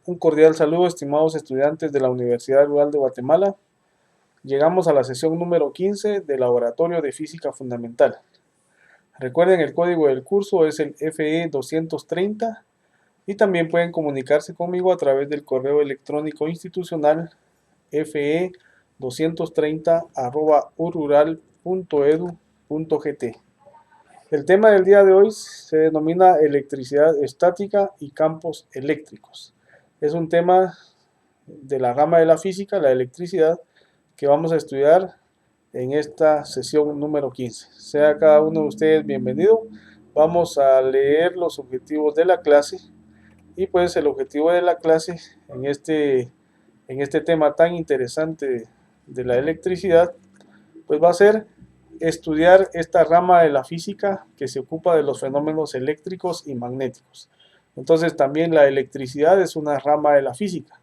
Un cordial saludo, estimados estudiantes de la Universidad Rural de Guatemala. Llegamos a la sesión número 15 del Laboratorio de Física Fundamental. Recuerden, el código del curso es el FE 230 y también pueden comunicarse conmigo a través del correo electrónico institucional fe230@urural.edu.gt. El tema del día de hoy se denomina electricidad estática y campos eléctricos. Es un tema de la rama de la física, la electricidad, que vamos a estudiar en esta sesión número 15. Sea cada uno de ustedes bienvenido. Vamos a leer los objetivos de la clase y pues el objetivo de la clase en este tema tan interesante de la electricidad, pues va a ser estudiar esta rama de la física que se ocupa de los fenómenos eléctricos y magnéticos. Entonces también la electricidad es una rama de la física.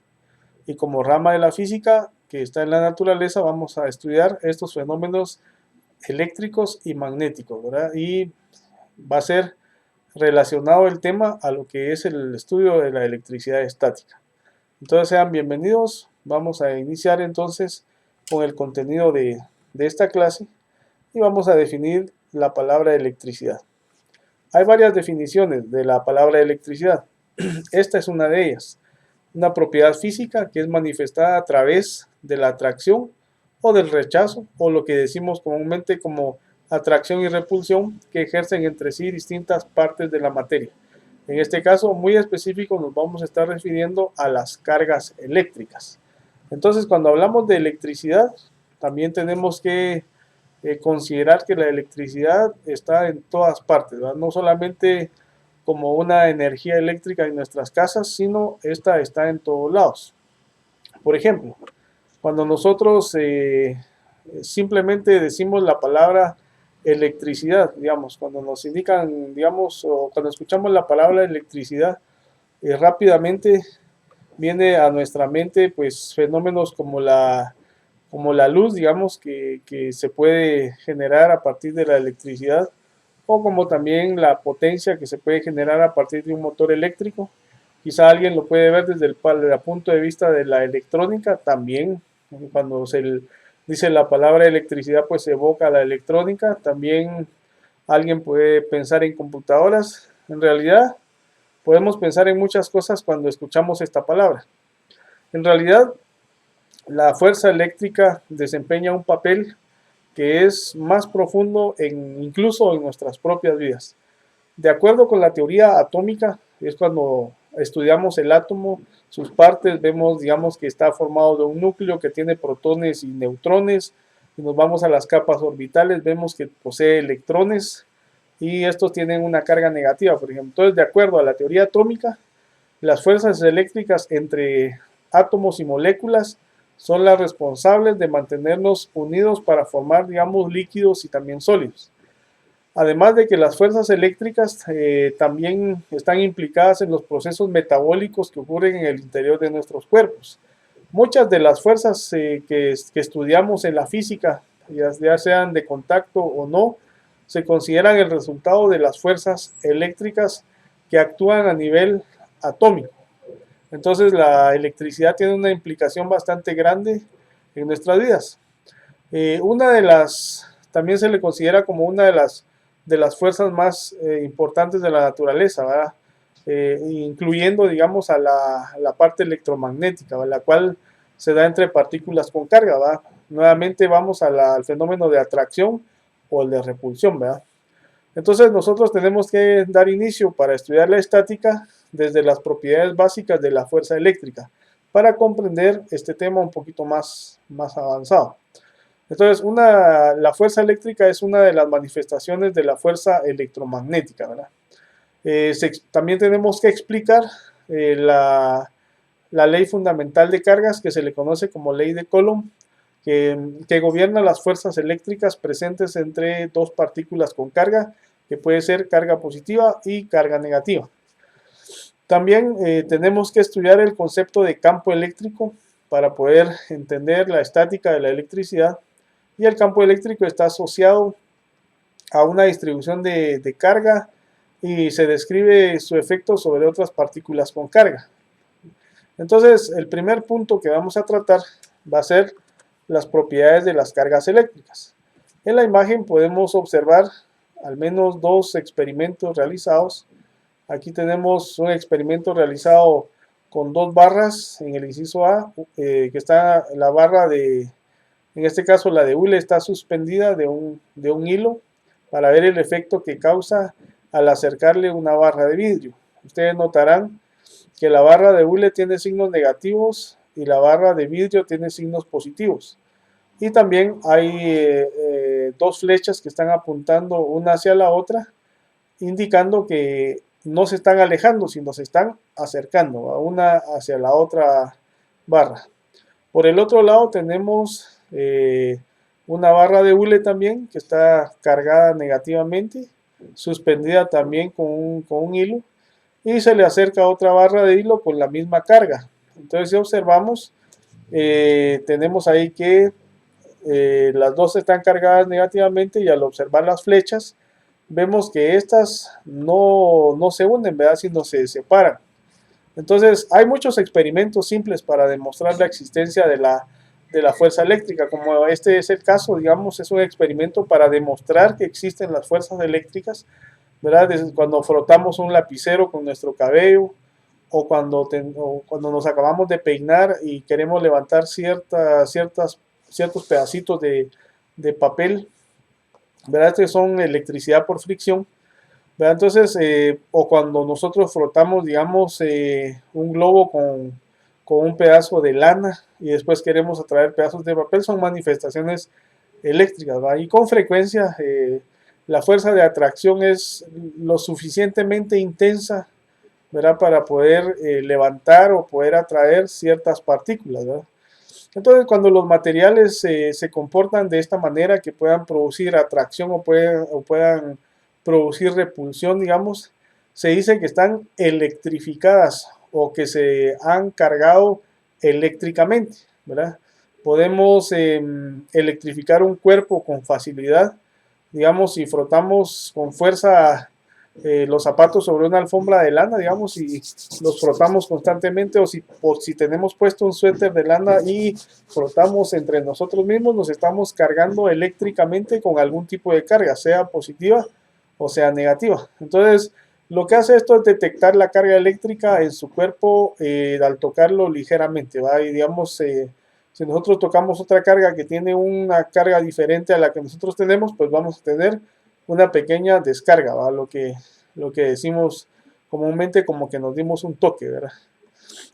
Y como rama de la física que está en la naturaleza, vamos a estudiar estos fenómenos eléctricos y magnéticos, ¿verdad? Y va a ser relacionado el tema a lo que es el estudio de la electricidad estática. Entonces sean bienvenidos. Vamos a iniciar entonces con el contenido de esta clase y vamos a definir la palabra electricidad. Hay varias definiciones de la palabra electricidad. Esta es una de ellas. Una propiedad física que es manifestada a través de la atracción o del rechazo, o lo que decimos comúnmente como atracción y repulsión, que ejercen entre sí distintas partes de la materia. En este caso muy específico nos vamos a estar refiriendo a las cargas eléctricas. Entonces, cuando hablamos de electricidad, también tenemos que considerar que la electricidad está en todas partes, ¿verdad? No solamente como una energía eléctrica en nuestras casas, sino esta está en todos lados. Por ejemplo, cuando nosotros simplemente decimos la palabra electricidad, digamos, cuando nos indican, digamos, o cuando escuchamos la palabra electricidad, rápidamente viene a nuestra mente pues fenómenos como la luz, digamos, que se puede generar a partir de la electricidad, o como también la potencia que se puede generar a partir de un motor eléctrico. Quizá alguien lo puede ver desde el punto de vista de la electrónica. También cuando dice la palabra electricidad, pues se evoca la electrónica. También alguien puede pensar en computadoras. En realidad podemos pensar en muchas cosas cuando escuchamos esta palabra. En realidad la fuerza eléctrica desempeña un papel que es más profundo incluso en nuestras propias vidas. De acuerdo con la teoría atómica, es cuando estudiamos el átomo, sus partes, vemos, digamos, que está formado de un núcleo que tiene protones y neutrones, y nos vamos a las capas orbitales, vemos que posee electrones, y estos tienen una carga negativa, por ejemplo. Entonces, de acuerdo a la teoría atómica, las fuerzas eléctricas entre átomos y moléculas son las responsables de mantenernos unidos para formar, digamos, líquidos y también sólidos. Además de que las fuerzas eléctricas también están implicadas en los procesos metabólicos que ocurren en el interior de nuestros cuerpos. Muchas de las fuerzas que estudiamos en la física, ya sean de contacto o no, se consideran el resultado de las fuerzas eléctricas que actúan a nivel atómico. Entonces la electricidad tiene una implicación bastante grande en nuestras vidas. También se le considera como una de las fuerzas más importantes de la naturaleza, ¿verdad? Incluyendo, digamos, a la parte electromagnética, ¿verdad? La cual se da entre partículas con carga, ¿verdad? Nuevamente vamos al fenómeno de atracción o el de repulsión, ¿verdad? Entonces nosotros tenemos que dar inicio para estudiar la estática desde las propiedades básicas de la fuerza eléctrica para comprender este tema un poquito más avanzado. Entonces, la fuerza eléctrica es una de las manifestaciones de la fuerza electromagnética, ¿verdad? También tenemos que explicar la ley fundamental de cargas, que se le conoce como ley de Coulomb, que gobierna las fuerzas eléctricas presentes entre dos partículas con carga, que puede ser carga positiva y carga negativa. También tenemos que estudiar el concepto de campo eléctrico para poder entender la estática de la electricidad. Y el campo eléctrico está asociado a una distribución de carga y se describe su efecto sobre otras partículas con carga. Entonces, el primer punto que vamos a tratar va a ser las propiedades de las cargas eléctricas. En la imagen podemos observar al menos dos experimentos realizados. Aquí tenemos un experimento realizado con dos barras en el inciso A, que está la barra de, en este caso la de hule, está suspendida de un hilo para ver el efecto que causa al acercarle una barra de vidrio. Ustedes notarán que la barra de hule tiene signos negativos y la barra de vidrio tiene signos positivos. Y también hay dos flechas que están apuntando una hacia la otra, indicando que no se están alejando, sino se están acercando a una hacia la otra barra. Por el otro lado tenemos una barra de hule también que está cargada negativamente, suspendida también con un hilo, y se le acerca otra barra de hilo con la misma carga. Entonces, si observamos, tenemos ahí que las dos están cargadas negativamente, y al observar las flechas vemos que estas no se unen, ¿verdad?, sino se separan. Entonces, hay muchos experimentos simples para demostrar la existencia de la fuerza eléctrica, como este es el caso, digamos, es un experimento para demostrar que existen las fuerzas eléctricas, ¿verdad? Desde cuando frotamos un lapicero con nuestro cabello, o cuando nos acabamos de peinar y queremos levantar ciertos pedacitos de papel, ¿verdad? Estos son electricidad por fricción, ¿verdad? Entonces, o cuando nosotros frotamos, digamos, un globo con un pedazo de lana y después queremos atraer pedazos de papel, son manifestaciones eléctricas, ¿verdad? Y con frecuencia la fuerza de atracción es lo suficientemente intensa, ¿verdad?, para poder levantar o poder atraer ciertas partículas, ¿verdad? Entonces, cuando los materiales se comportan de esta manera, que puedan producir atracción o puedan producir repulsión, digamos, se dice que están electrificadas o que se han cargado eléctricamente, ¿verdad? Podemos electrificar un cuerpo con facilidad, digamos, si frotamos con fuerza los zapatos sobre una alfombra de lana, digamos, y los frotamos constantemente, o si tenemos puesto un suéter de lana y frotamos entre nosotros mismos, nos estamos cargando eléctricamente con algún tipo de carga, sea positiva o sea negativa. Entonces, lo que hace esto es detectar la carga eléctrica en su cuerpo al tocarlo ligeramente, ¿va? Y digamos, si nosotros tocamos otra carga que tiene una carga diferente a la que nosotros tenemos, pues vamos a tener una pequeña descarga, ¿va? Lo que decimos comúnmente como que nos dimos un toque, ¿verdad?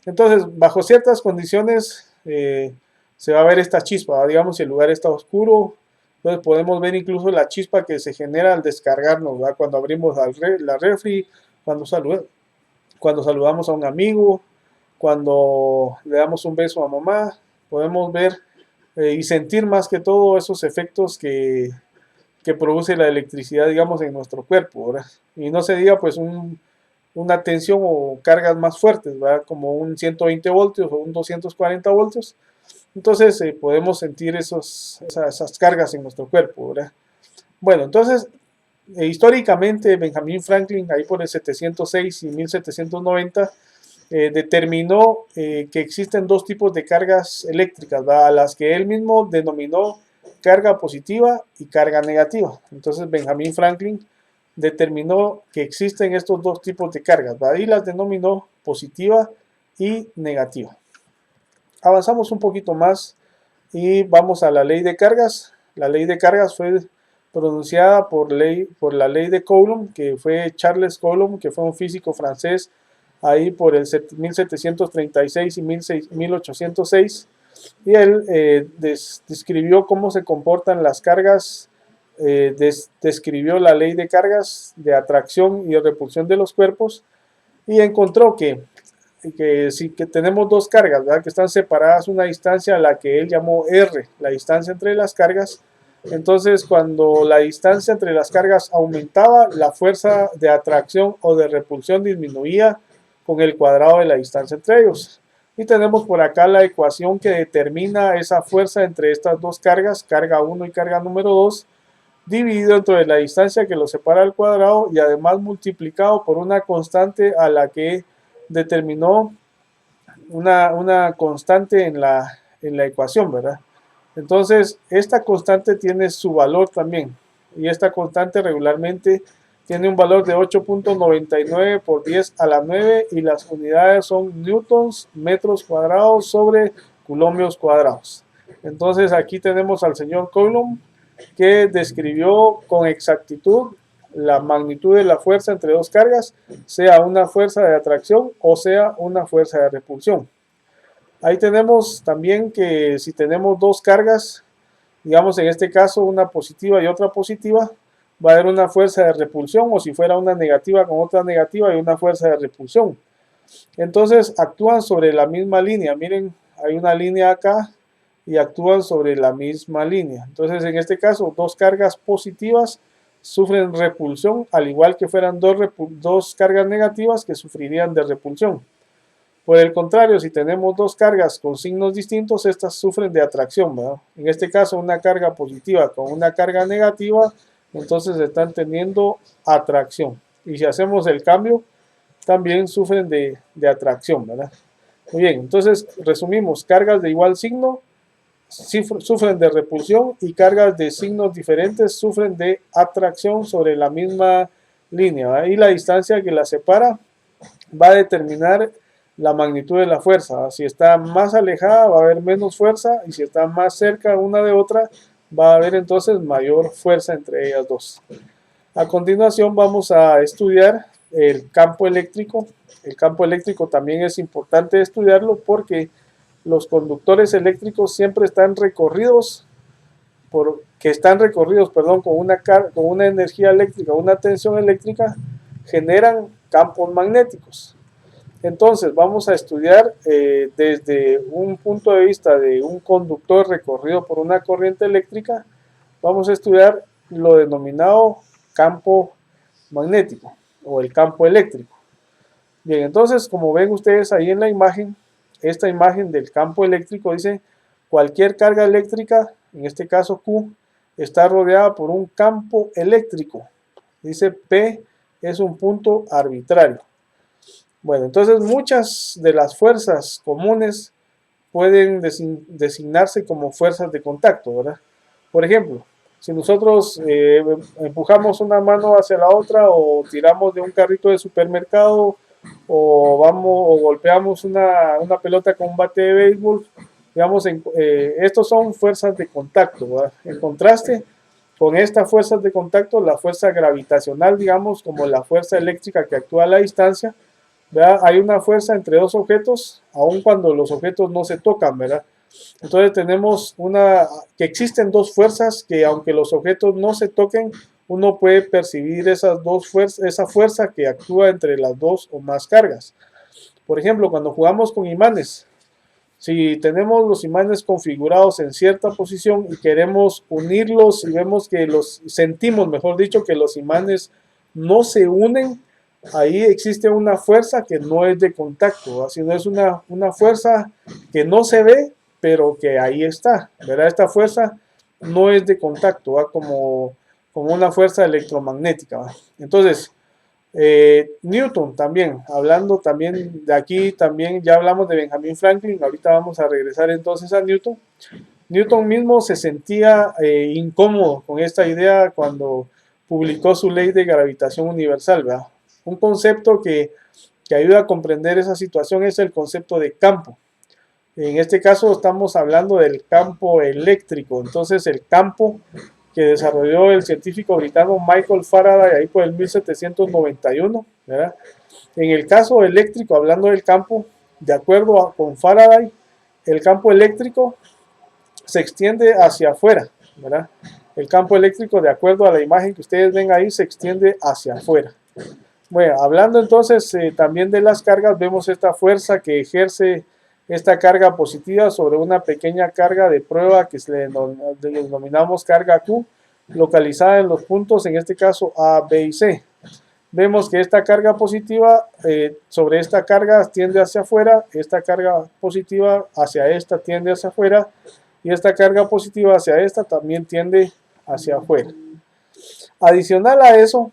Entonces, bajo ciertas condiciones se va a ver esta chispa, ¿va? Digamos, si el lugar está oscuro, entonces podemos ver incluso la chispa que se genera al descargarnos, ¿va? Cuando abrimos la refri, cuando saludamos a un amigo, cuando le damos un beso a mamá, podemos ver y sentir más que todo esos efectos que produce la electricidad, digamos, en nuestro cuerpo, ¿verdad? Y no se diga, pues, una tensión o cargas más fuertes, ¿verdad? Como un 120 voltios o un 240 voltios. Entonces, podemos sentir esas cargas en nuestro cuerpo, ¿verdad? Bueno, entonces, históricamente, Benjamin Franklin, ahí por el 706 y 1790, determinó que existen dos tipos de cargas eléctricas, ¿verdad?, a las que él mismo denominó carga positiva y carga negativa. Entonces Benjamin Franklin determinó que existen estos dos tipos de cargas, ¿verdad?, y las denominó positiva y negativa. Avanzamos un poquito más y vamos a la ley de cargas. La ley de cargas fue pronunciada por la ley de Coulomb, que fue Charles Coulomb, que fue un físico francés ahí por el 1736 y 1806, y él describió cómo se comportan las cargas, describió la ley de cargas, de atracción y de repulsión de los cuerpos, y encontró que tenemos dos cargas, ¿verdad?, que están separadas una distancia a la que él llamó R, la distancia entre las cargas. Entonces, cuando la distancia entre las cargas aumentaba, la fuerza de atracción o de repulsión disminuía con el cuadrado de la distancia entre ellos. Y tenemos por acá la ecuación que determina esa fuerza entre estas dos cargas, carga 1 y carga número 2, dividido entre la distancia que los separa al cuadrado y además multiplicado por una constante a la que determinó una constante en la ecuación, ¿verdad? Entonces, esta constante tiene su valor también. Y esta constante regularmente tiene un valor de 8.99 por 10 a la 9 y las unidades son newtons, metros cuadrados sobre coulombs cuadrados. Entonces, aquí tenemos al señor Coulomb que describió con exactitud la magnitud de la fuerza entre dos cargas, sea una fuerza de atracción o sea una fuerza de repulsión. Ahí tenemos también que si tenemos dos cargas, digamos en este caso una positiva y otra positiva, va a haber una fuerza de repulsión, o si fuera una negativa con otra negativa, hay una fuerza de repulsión. Entonces actúan sobre la misma línea. Miren, hay una línea acá y actúan sobre la misma línea. Entonces en este caso, dos cargas positivas sufren repulsión, al igual que fueran dos cargas negativas que sufrirían de repulsión. Por el contrario, si tenemos dos cargas con signos distintos, estas sufren de atracción, ¿verdad? En este caso, una carga positiva con una carga negativa, entonces están teniendo atracción. Y si hacemos el cambio, también sufren de atracción, ¿verdad? Muy bien, entonces resumimos, cargas de igual signo sufren de repulsión y cargas de signos diferentes sufren de atracción sobre la misma línea, ¿verdad? Y la distancia que las separa va a determinar la magnitud de la fuerza. Si está más alejada va a haber menos fuerza y si está más cerca una de otra va a haber entonces mayor fuerza entre ellas dos. A continuación vamos a estudiar el campo eléctrico. El campo eléctrico también es importante estudiarlo porque los conductores eléctricos siempre están recorridos con una energía eléctrica, una tensión eléctrica, generan campos magnéticos. Entonces vamos a estudiar desde un punto de vista de un conductor recorrido por una corriente eléctrica, vamos a estudiar lo denominado campo magnético o el campo eléctrico. Bien, entonces como ven ustedes ahí en la imagen, esta imagen del campo eléctrico dice cualquier carga eléctrica, en este caso Q, está rodeada por un campo eléctrico. Dice P es un punto arbitrario. Bueno, entonces muchas de las fuerzas comunes pueden designarse como fuerzas de contacto, ¿verdad? Por ejemplo, si nosotros empujamos una mano hacia la otra o tiramos de un carrito de supermercado o golpeamos una pelota con un bate de béisbol, digamos, estos son fuerzas de contacto, ¿verdad? En contraste con estas fuerzas de contacto, la fuerza gravitacional, digamos, como la fuerza eléctrica que actúa a la distancia, ¿verdad? Hay una fuerza entre dos objetos, aun cuando los objetos no se tocan, ¿verdad? Entonces tenemos que existen dos fuerzas que aunque los objetos no se toquen, uno puede percibir esa fuerza que actúa entre las dos o más cargas. Por ejemplo, cuando jugamos con imanes, si tenemos los imanes configurados en cierta posición y queremos unirlos y vemos que sentimos, mejor dicho, que los imanes no se unen, ahí existe una fuerza que no es de contacto, sino es una fuerza que no se ve, pero que ahí está, ¿verdad? Esta fuerza no es de contacto, como una fuerza electromagnética, ¿verdad? Entonces, Newton también, hablando también de aquí, también ya hablamos de Benjamin Franklin, ahorita vamos a regresar entonces a Newton. Newton mismo se sentía incómodo con esta idea cuando publicó su ley de gravitación universal, ¿verdad? Un concepto que ayuda a comprender esa situación es el concepto de campo. En este caso estamos hablando del campo eléctrico. Entonces el campo que desarrolló el científico británico Michael Faraday ahí por el 1791, ¿verdad? En el caso eléctrico, hablando del campo, de acuerdo con Faraday, el campo eléctrico se extiende hacia afuera, ¿verdad? El campo eléctrico, de acuerdo a la imagen que ustedes ven ahí, se extiende hacia afuera. Bueno, hablando entonces también de las cargas, vemos esta fuerza que ejerce esta carga positiva sobre una pequeña carga de prueba que le denominamos carga Q, localizada en los puntos, en este caso A, B y C. Vemos que esta carga positiva sobre esta carga tiende hacia afuera, esta carga positiva hacia esta tiende hacia afuera y esta carga positiva hacia esta también tiende hacia afuera. Adicional a eso,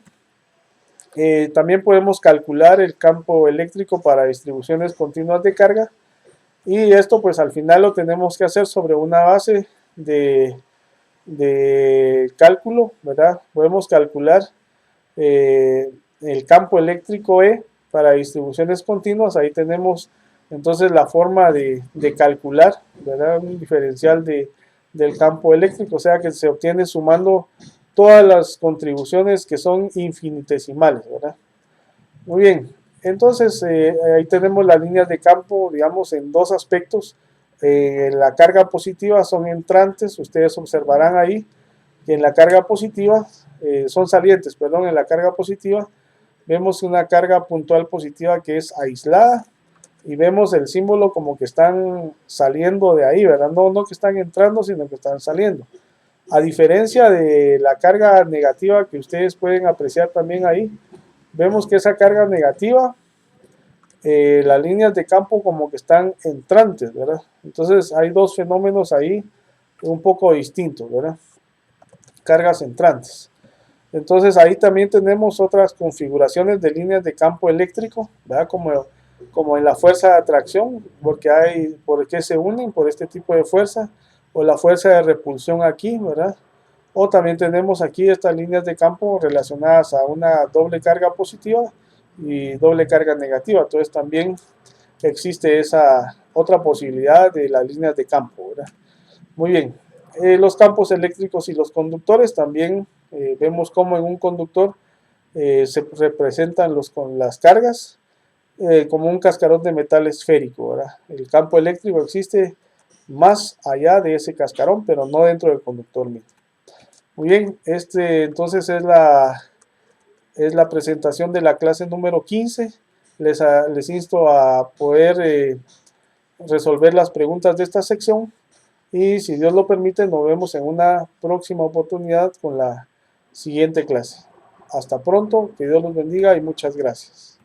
también podemos calcular el campo eléctrico para distribuciones continuas de carga. Y esto pues al final lo tenemos que hacer sobre una base de cálculo, ¿verdad? Podemos calcular el campo eléctrico E para distribuciones continuas. Ahí tenemos entonces la forma de calcular, ¿verdad? Un diferencial del campo eléctrico, o sea que se obtiene sumando todas las contribuciones que son infinitesimales, ¿verdad? Muy bien, entonces ahí tenemos las líneas de campo, digamos, en dos aspectos. La carga positiva son entrantes, ustedes observarán ahí que en la carga positiva, son salientes, perdón, en la carga positiva vemos una carga puntual positiva que es aislada y vemos el símbolo como que están saliendo de ahí, ¿verdad? No que están entrando, sino que están saliendo. A diferencia de la carga negativa que ustedes pueden apreciar también ahí, vemos que esa carga negativa, las líneas de campo como que están entrantes, ¿verdad? Entonces hay dos fenómenos ahí un poco distintos, ¿verdad? Cargas entrantes. Entonces ahí también tenemos otras configuraciones de líneas de campo eléctrico, ¿verdad? Como en la fuerza de atracción, porque se unen por este tipo de fuerza, o la fuerza de repulsión aquí, ¿verdad? O también tenemos aquí estas líneas de campo relacionadas a una doble carga positiva y doble carga negativa. Entonces también existe esa otra posibilidad de las líneas de campo, ¿verdad? Muy bien. Los campos eléctricos y los conductores también vemos cómo en un conductor se representan con las cargas como un cascarón de metal esférico, ¿verdad? El campo eléctrico existe más allá de ese cascarón, pero no dentro del conductor mismo. Muy bien, entonces es la presentación de la clase número 15. Les insto a poder resolver las preguntas de esta sección y si Dios lo permite nos vemos en una próxima oportunidad con la siguiente clase. Hasta pronto, que Dios los bendiga y muchas gracias.